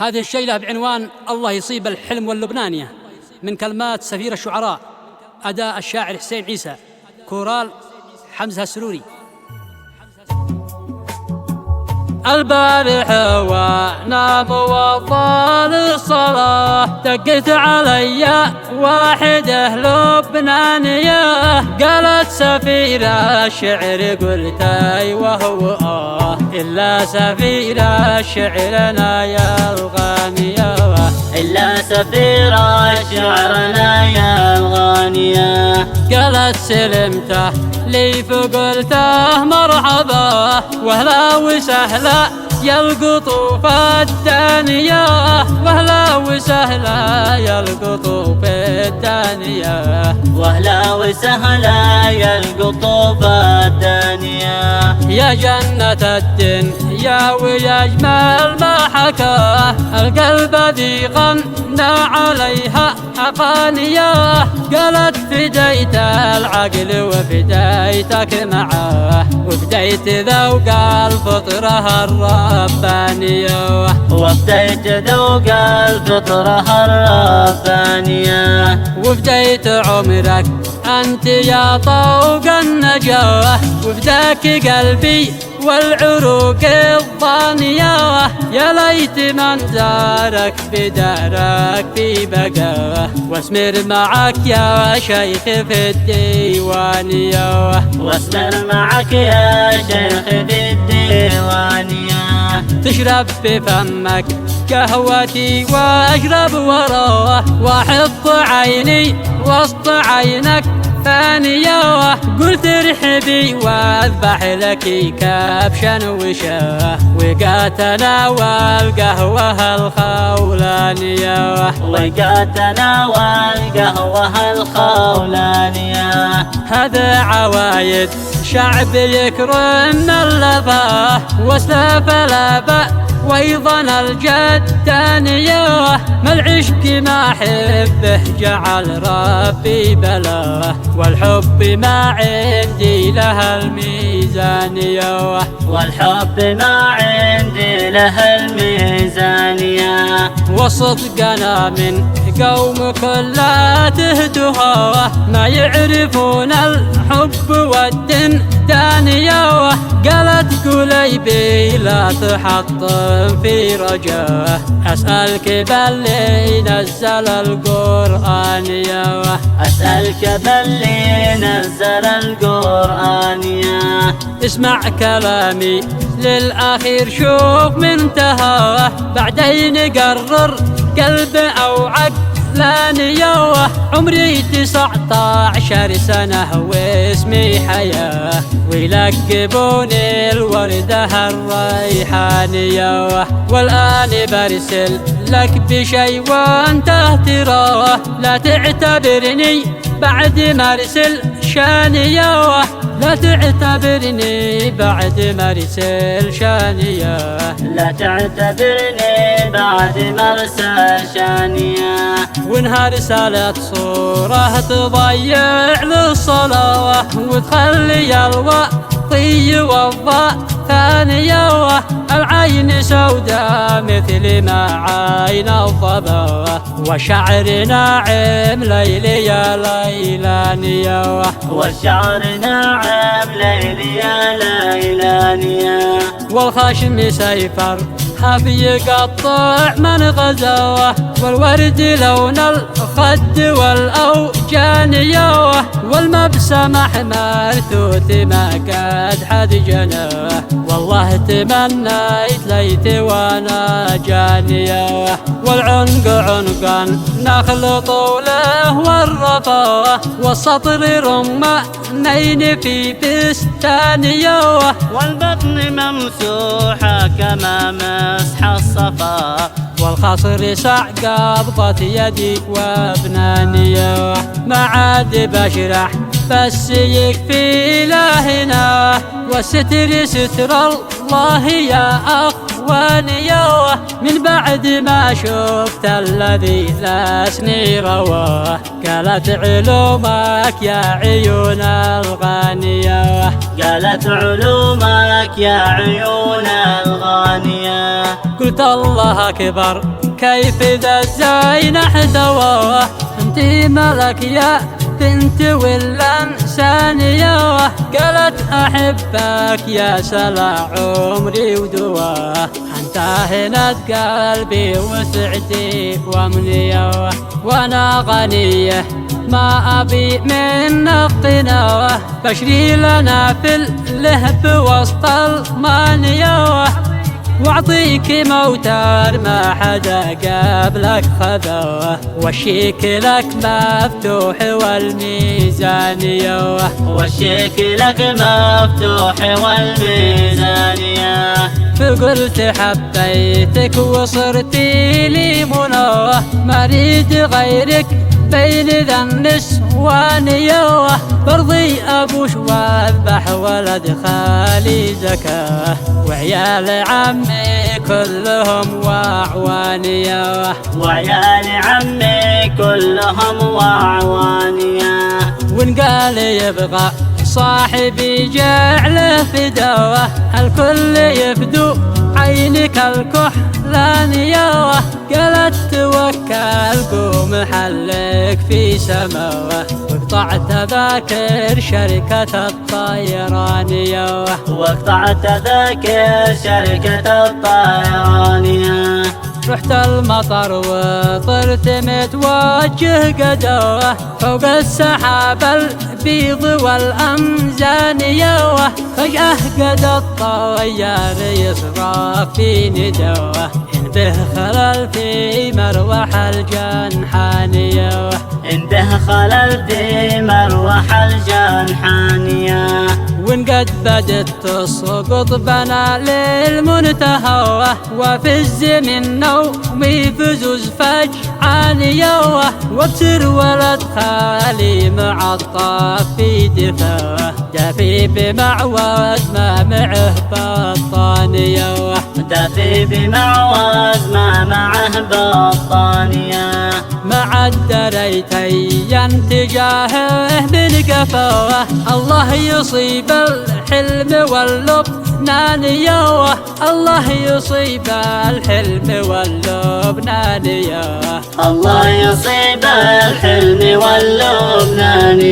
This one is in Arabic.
هذه الشيلة بعنوان الله يصيب الحلم واللبنانية، من كلمات سفير الشعراء، أداء الشاعر حسين عيسى، كورال حمزة السروري. البارح ونام وطال الصلاة، دقت علي واحدة لبنانية، قالت سفير الشعر، قلت أي وهو إلا سفير شعرنا يا الغانية، إلا سفير شعرنا يا الغانية. قالت سلمته لي فقلته مرحبا، وهلا وسهلا يا القطوف الدانية، وهلا وسهلا يا القطوف الدانية، وهلا وسهلا يا القطوف الدانية. يا جنة الدنيا ويا أجمل ما حكاه القلب ذي غنى عليها أغانية، قالت فديت العقل وفديتك معاه، وفديت ذوق الفطرة الربانية، وفديت ذوق الفطرة الربانية، وفديت عمرك أنت يا طوق النجاة، وفداك قلبي والعروق الضانية، يا ليت من زارك بدارك في بقاه، واسمر معك يا شيخ في الديوانية، واسمر معك يا شيخ في الديوانية. تشرب بفمك قهوتي واشرب وراه، واحط عيني وسط عينك ثانية، قلت ارحبي واذبح لك كبشا وشاه، وقاتناول قهوة الخولانية، وقاتناول قهوة الخولانية. هذا عوايد شعب يكرم اللفاه، واسلاف لابا وايضا الجدانية، ما العشق ما حبه جعل ربي بلاه، والحب ما عندي لها الميزانية، والحب ما عندي لها الميزانية. والصدق انا من قوم كلها تهتها، ما يعرفون الحب والدين دانية، قالت قليبي لا تحطم في رجاه، أسألك باللي نزل القرآن يا، أسألك باللي نزل القرآن يا. اسمع كلامي للأخير شوف منتهاه، بعدين قرر قلب أو عقلانية، عمري 19 سنة واسمي حياة، ويلقبوني الوردة الريحانية، والآن برسل لك بشي وانت تراه، لا تعتبرني بعد ما ارسل شانية، لا تعتبرني بعد ما ارسل شانية، لا تعتبرني بعد ما ارسل شانية. وانها رسالة صورة تضيع للصلاة، وتخلي الوطي والضاء ثانية، العين سوداء مثل ما عين الضبا، وشعر ناعم ليلي يا ليلانية، والشعر ناعم ليلي يا ليلانية. والخشم سيفر حافي يقطع من غزوه، والورد لون الخد والأوجانية، والمبسم أحمر توت ما قد حد جناه، والله تمنيت ليت وانا جانية، والعنق عنقا نخل طوله والرفاه، والسطر رمانين في بستانية، والبطن ممسوحة كما مسح الصفا، والخصر سع قبضة يدي وابنانية، ما عاد بشرح بس يكفي لهنا، والستر ستر الله يا أخ وانيوه من بعد ما شفت الذي لاسني رواه. قالت علومك يا عيون الغانية، قالت علومك يا عيون الغانية. قلت الله أكبر كيف ذا الزين احتواه، انتي ملك يا بنت والإنسانية. قالت أحبك يا سلا عمري ودواه، أنت هنا قلبي وسعتي وأمنية. وأنا غنية ما أبي منك قناوة، بشري لنا في اللهب وسط المانية. واعطيك موتار ما حدا قبلك خذوه، والشيك لك مفتوح والميزانية. والشيك لك مفتوح والميزانية. فقلت حبيتك وصرتي لي منوه، ما اريد غيرك بين ذا النسوانية. برضي ابوش واذبح ولد خالي زكاه، وعيال عمي كلهم واعوانية. وعيال عمي كلهم واعوانية. وان قال يبغى صاحبي جعله فدوه، الكل يفدو عينك الكحلانية. قالت توكل قوم حلك في سماوه، وقطعت تذاكر شركة الطيرانية. وقطعت تذاكر شركة الطيرانية. رحت المطر وطرت متوجه قدوه، فوق السحاب البيض والأمزانية. فجأة قد الطيار يصرخ في ندوه، إن به خلل في مروح الجنحانية. إن به خلل في مروح الجنحانية. وإن قد بدت تسقط بنا للمنتهى، وفي الزمن نومي فزوز فجعانية. وابتر ولد خالي معطف في دفاه، دفي بمعوز ما معه بطانية. دفي بمعوز ما معه بطانية. ما عد دريتي تجاهه من قفوه، الله يصيب الحلم واللبنانية. الله يصيب الحلم واللبنانية. الله يصيب الحلم واللبنانية.